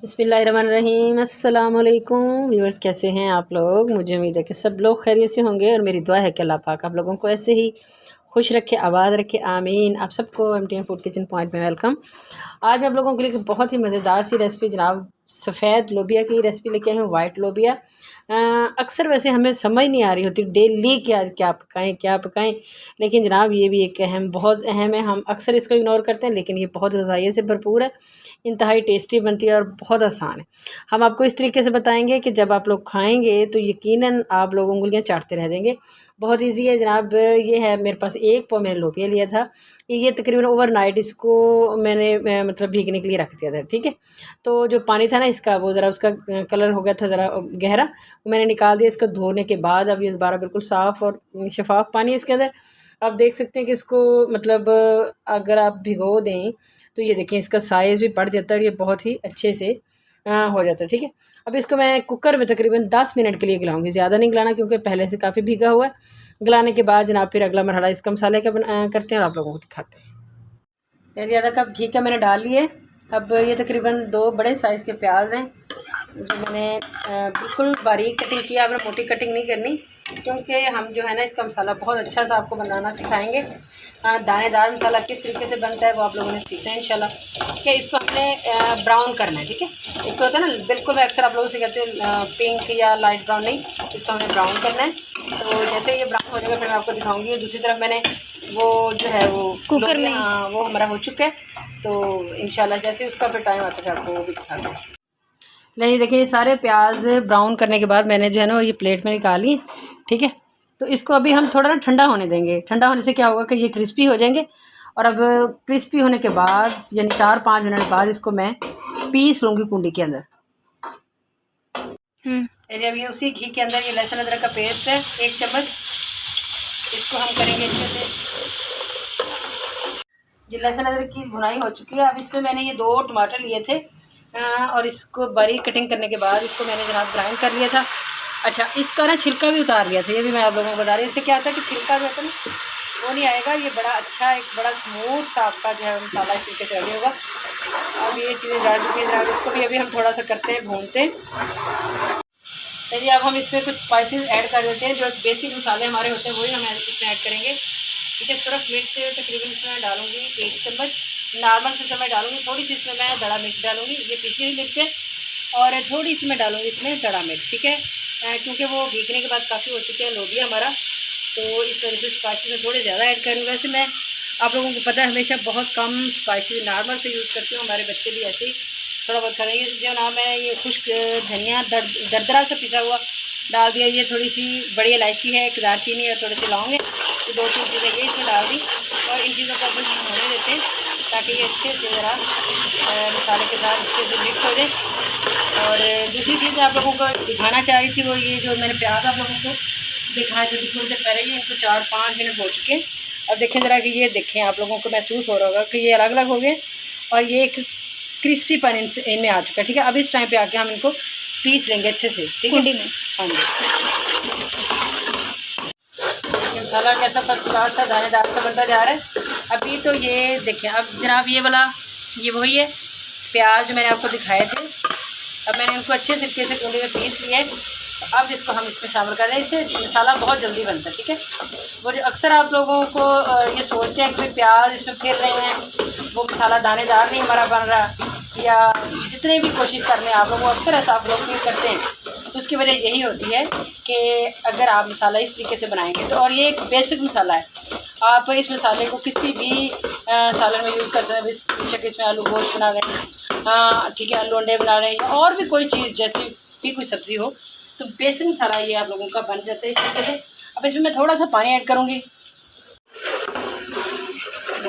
बिस्मिल्लाहिर्रहमानिर्रहीम। अस्सलाम वालेकुम व्यूअर्स, कैसे हैं आप लोग। मुझे उम्मीद है कि सब लोग खैरियत से होंगे और मेरी दुआ है कि अल्लाह पाक आप लोगों को ऐसे ही खुश रखे, आबाद रखे, आमीन। आप सबको MTN फूड किचन पॉइंट में वेलकम। आज मैं आप लोगों के लिए बहुत ही मज़ेदार सी रेसिपी जनाब सफ़ेद लोबिया की रेसिपी लेके आई हूँ, वाइट लोबिया। अक्सर वैसे हमें समझ नहीं आ रही होती डेली क्या पकाएं, लेकिन जनाब ये भी एक बहुत अहम है। हम अक्सर इसको इग्नोर करते हैं, लेकिन ये बहुत ग़िज़ाइयत से भरपूर है, इंतहाई टेस्टी बनती है और बहुत आसान है। हम आपको इस तरीके से बताएंगे कि जब आप लोग खाएंगे तो यकीनन आप लोग उंगलियां चाटते रह जाएंगे। बहुत इजी है जनाब। ये है मेरे पास 1 पाव मैंने लोबिया लिया था। ये तकरीबन ओवरनाइट इसको मैंने मतलब भीगने के लिए रख दिया था। ठीक है, तो जो पानी था ना इसका, वो ज़रा उसका कलर हो गया था ज़रा गहरा, वो मैंने निकाल दिया। इसको धोने के बाद अब ये दोबारा बिल्कुल साफ़ और शफाफ पानी है इसके अंदर। आप देख सकते हैं कि इसको मतलब अगर आप भिगो दें तो ये देखें इसका साइज़ भी बढ़ जाता है और ये बहुत ही अच्छे से हो जाता है। ठीक है, अब इसको मैं कुकर में तकरीबन 10 मिनट के लिए गलाऊंगी, ज़्यादा नहीं गलाना क्योंकि पहले से काफ़ी भीगा हुआ है। गलाने के बाद जनाब फिर अगला मरहला इसका मसाले का करते हैं और आप लोगों को दिखाते हैं। ज़्यादा कप घी का मैंने डाल लिए। अब ये तकरीबन 2 बड़े साइज़ के प्याज हैं जो मैंने बिल्कुल बारीक कटिंग किया। आपने मोटी कटिंग नहीं करनी क्योंकि हम जो है ना इसका मसाला बहुत अच्छा सा आपको बनाना सिखाएंगे। दानेदार मसाला किस तरीके से बनता है वो आप लोगों ने सीखना है इंशाल्लाह। कि इसको हमने ब्राउन करना है। ठीक है, एक तो होता है ना बिल्कुल, मैं अक्सर आप लोगों से कहती हूँ पिंक या लाइट ब्राउन नहीं, इसको हमने ब्राउन करना है। तो जैसे ये ब्राउन हो जाएगा फिर मैं आपको दिखाऊँगी। दूसरी तरफ मैंने वो जो है वो कुकर में वो हमारा हो चुका है, तो इंशाल्लाह जैसे उसका फिर टाइम आता है आपको वो भी दिखाते हैं। नहीं देखिए, ये सारे प्याज ब्राउन करने के बाद मैंने जो है ना ये प्लेट में निकाली। ठीक है, तो इसको अभी हम थोड़ा ना ठंडा होने देंगे। ठंडा होने से क्या होगा कि ये क्रिस्पी हो जाएंगे। और अब क्रिस्पी होने के बाद यानी 4-5 मिनट बाद इसको मैं पीस लूँगी कुंडी के अंदर। अब ये उसी घी के अंदर ये लहसुन अदरक का पेस्ट है 1 चम्मच, इसको हम करेंगे अच्छे से। ये लहसुन अदरक की भुनाई हो चुकी है। अब इसमें मैंने ये 2 टमाटर लिए थे और इसको बारीक कटिंग करने के बाद इसको मैंने जनाब ग्राइंड कर लिया था। अच्छा, इसका ना छिलका भी उतार लिया था, ये भी मैं आप लोगों को बता रही हूँ। इससे क्या होता है कि छिलका जो होता है ना वो नहीं आएगा। ये बड़ा अच्छा एक बड़ा स्मूथ सा आपका जो है मसाला इस तरीके से रेडी होगा। अब ये चीज़ें डाल चुकी हैं जनाब, इसको भी अभी हम थोड़ा सा करते हैं भूनते हैं। चलिए अब हम इसमें कुछ स्पाइसेस ऐड कर देते हैं। जो बेसिक मसाले हमारे होते हैं वही हम इसमें ऐड करेंगे। ठीक है, सिर्फ मिर्च तकरीबन इसमें डालूंगी 1 चम्मच, नॉर्मल से मैं डालूंगी। थोड़ी सी इसमें मैं दड़ा मिर्च डालूंगी, ये पिसी हुई मिर्च है, और थोड़ी सी मैं डालूंगी इसमें दड़ा मिर्च। ठीक है, क्योंकि वो भीगने के बाद काफ़ी हो चुके हैं लोबिया हमारा, तो इस वजह से स्पाइसेस में थोड़े ज़्यादा ऐड करूँगा। वैसे मैं आप लोगों को पता है हमेशा बहुत कम स्पाइसेस नॉर्मल से यूज़ करती हूँ। हमारे बच्चे भी ऐसे ही थोड़ा बहुत करेंगे। जो ना मैं ये खुश्क धनिया दरदरा से पिसा हुआ डाल दिया। ये थोड़ी सी बड़ी इलायची है, एक दालचीनी और थोड़े से लौंग है, ये 2-3 चीज़ें ये इसमें डाल दी। और इन चीज़ों को अपन होने देते हैं ताकि ये अच्छे से ज़रा मसाले के साथ अच्छे से मिक्स हो जाए। और दूसरी चीज़ आप लोगों को दिखाना चाह रही थी वो ये जो मैंने प्याज आप लोगों को दिखाया था थोड़ी देर पहले, ये इनको 4-5 मिनट हो चुके हैं। अब देखें ज़रा कि ये देखें, आप लोगों को महसूस हो रहा होगा कि ये अलग अलग हो गए और ये एक क्रिस्पी पन इनमें आ चुका है। ठीक है, अब इस टाइम पे आके हम इनको पीस लेंगे अच्छे से। ठीक है, हाँ जी। मसाला कैसा फर्स्ट क्लास सा दानेदार सा बनता जा रहा है। अभी तो ये देखें, अब जनाब ये वाला ये वही है प्याज जो मैंने आपको दिखाए थे। अब मैंने इनको अच्छे तरीके से कुंडी में पीस लिया है। तो अब इसको हम इसमें शामिल कर रहे हैं। इससे मसाला बहुत जल्दी बनता है। ठीक है, वो जो अक्सर आप लोगों को ये सोचते हैं कि भाई प्याज इसमें फिर रहे हैं, वो मसाला दानेदार नहीं हमारा बन रहा, या जितने भी कोशिश कर लें आप लोगों को अक्सर ऐसा आप लोग फील करते हैं। तो उसकी वजह यही होती है कि अगर आप मसाला इस तरीके से बनाएंगे तो, और ये एक बेसिक मसाला है, आप इस मसाले को किसी भी सालन में यूज़ करते हैं। बेशक इसमें आलू गोश्त बना रहे हैं, ठीक है, आलू अंडे बना रहे हैं, या और भी कोई चीज़ जैसी भी कोई सब्ज़ी हो, तो बेसिक मसाला ये आप लोगों का बन जाता है इस तरीके से। अब इसमें मैं थोड़ा सा पानी ऐड करूँगी।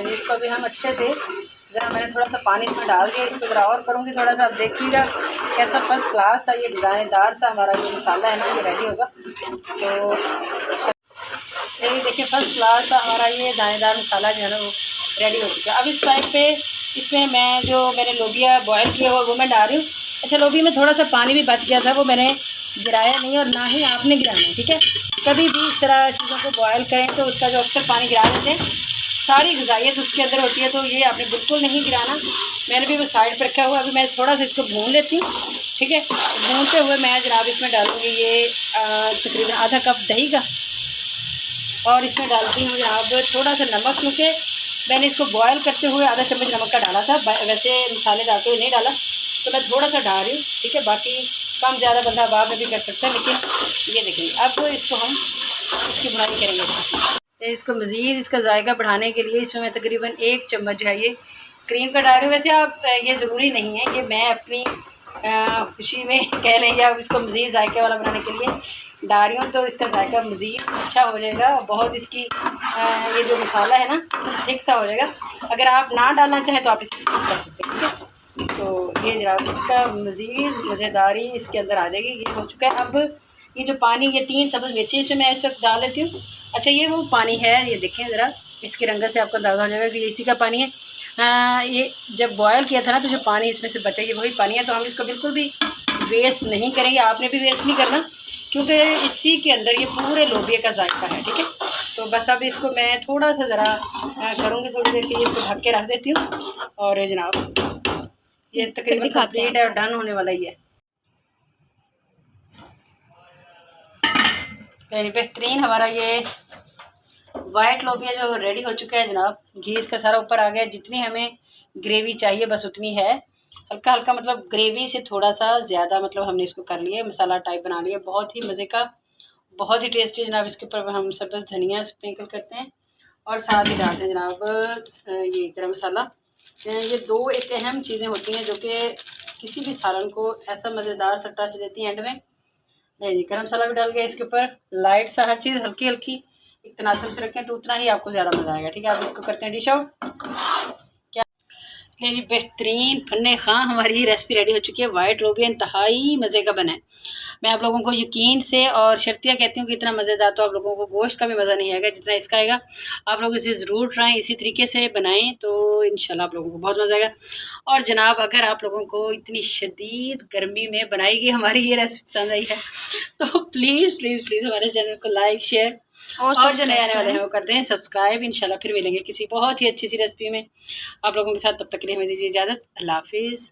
इसको भी हम अच्छे से ज़रा मैंने थोड़ा सा पानी इसमें डाल दिया, इसको ज़रा और करूँगी थोड़ा सा। आप देखिएगा कैसा फर्स्ट क्लास सा ये दानेदार सा हमारा जो मसाला है ना ये रेडी होगा। तो ये देखिए फर्स्ट क्लास सा हमारा ये दानेदार मसाला जो है ना वो रेडी हो चुका है। अब इस टाइम पे इसमें मैं जो मैंने लोबिया बॉयल किया हुआ वो मैं डाल रही हूँ। अच्छा, लोबिया में थोड़ा सा पानी भी बच गया था, वो मैंने गिराया नहीं और ना ही आपने गिराना है। ठीक है, कभी भी इस तरह चीज़ों को बॉयल करें तो उसका जो अक्सर पानी गिरा देते हैं सारी ग़िज़ाइयत उसके अंदर होती है, तो ये आपने बिल्कुल नहीं गिराना। मैंने भी वो साइड पर रखा हुआ। अभी मैं थोड़ा सा इसको भून लेती हूँ, ठीक है। भूनते हुए मैं जनाब इसमें डालूँगी ये तकरीबन आधा कप दही का, और इसमें डालती हूँ जनाब थोड़ा सा नमक, क्योंकि मैंने इसको बॉयल करते हुए आधा चम्मच नमक का डाला था, वैसे मसाले डालते हुए नहीं डाला, तो मैं थोड़ा सा डाल रही हूँ, ठीक है। बाकी कम ज़्यादा बंदा बाद में भी कर सकता है, लेकिन ये देखेंगे। अब इसको हम इसकी बुनाई करेंगे। तो इसको मज़ीद इसका जायका बढ़ाने के लिए इसमें मैं तकरीबन 1 चम्मच जो है ये क्रीम का डाल रही हूँ। वैसे आप ये ज़रूरी नहीं है, ये मैं अपनी खुशी में कह लें या इसको मज़ीद जायके वाला बनाने के लिए डाल रही हूँ, तो इसका जायका मज़ीद अच्छा हो जाएगा। बहुत इसकी ये जो मसाला है ना ठीक सा हो जाएगा। अगर आप ना डालना चाहें तो आप इसे स्किप कर सकते हैं, ठीक है। तो ये जनाब इसका मज़ीद मज़ेदारी इसके अंदर आ जाएगी। ये हो चुका है। अब ये जो पानी, ये 3 सब्ज़ मिर्ची इसमें मैं इस वक्त डाल लेती हूँ। अच्छा, ये वो पानी है, ये देखें ज़रा, इसकी रंगत से आपको अंदाज़ा हो जाएगा कि ये इसी का पानी है। ये जब बॉयल किया था ना, तो जो पानी इसमें से बचा ये वही पानी है। तो हम इसको बिल्कुल भी वेस्ट नहीं करेंगे, आपने भी वेस्ट नहीं करना, क्योंकि इसी के अंदर ये पूरे लोबिया का जायका है, ठीक है। तो बस अब इसको मैं थोड़ा सा ज़रा करूँगी, थोड़ी देर के लिए इसको ढक के रख देती हूँ। और जनाब ये तकरीबन कंप्लीट है और डन होने वाला ही है। यानी बेहतरीन हमारा ये वाइट लोबिया जो रेडी हो चुका है जनाब। घी इसका सारा ऊपर आ गया। जितनी हमें ग्रेवी चाहिए बस उतनी है, हल्का हल्का, मतलब ग्रेवी से थोड़ा सा ज़्यादा, मतलब हमने इसको कर लिया, मसाला टाइप बना लिया। बहुत ही मज़े का, बहुत ही टेस्टी जनाब। इसके ऊपर हम सब्ज़ धनिया स्प्रिंकल करते हैं और साथ ही डालते हैं जनाब ये गरम मसाला। ये 2 एक अहम चीज़ें होती हैं जो कि किसी भी सालन को ऐसा मज़ेदार सा टच देती हैं एंड में। नहीं, गरम मसाला भी डाल गया इसके ऊपर। लाइट सा हर चीज़ हल्की हल्की एक तनासब से रखें तो उतना ही आपको ज़्यादा मज़ा आएगा, ठीक है। आप इसको करते हैं डिश आउट। क्या ये जी बेहतरीन फन्ने खां हमारी ये रेसिपी रेडी हो चुकी है। वाइट लोबिया इंतहाई मज़े का बना है। मैं आप लोगों को यकीन से और शर्तिया कहती हूँ कि इतना मज़ेदार तो आप लोगों को गोश्त का भी मज़ा नहीं आएगा जितना इसका आएगा। आप लोग इसे ज़रूर ट्राएं, इसी तरीके से बनाएं तो इंशाल्लाह आप लोगों को बहुत मज़ा आएगा। और जनाब अगर आप लोगों को इतनी शदीद गर्मी में बनाई गई हमारी ये रेसिपी पसंद आई है तो प्लीज़ प्लीज़ प्लीज़ हमारे चैनल को लाइक शेयर और जो नए आने वाले हैं वो करते हैं सब्सक्राइब। इंशाल्लाह फिर मिलेंगे किसी बहुत ही अच्छी सी रेसिपी में आप लोगों के साथ। तब तक के लिए हमें दीजिए इजाज़त। अल्लाह हाफिज़।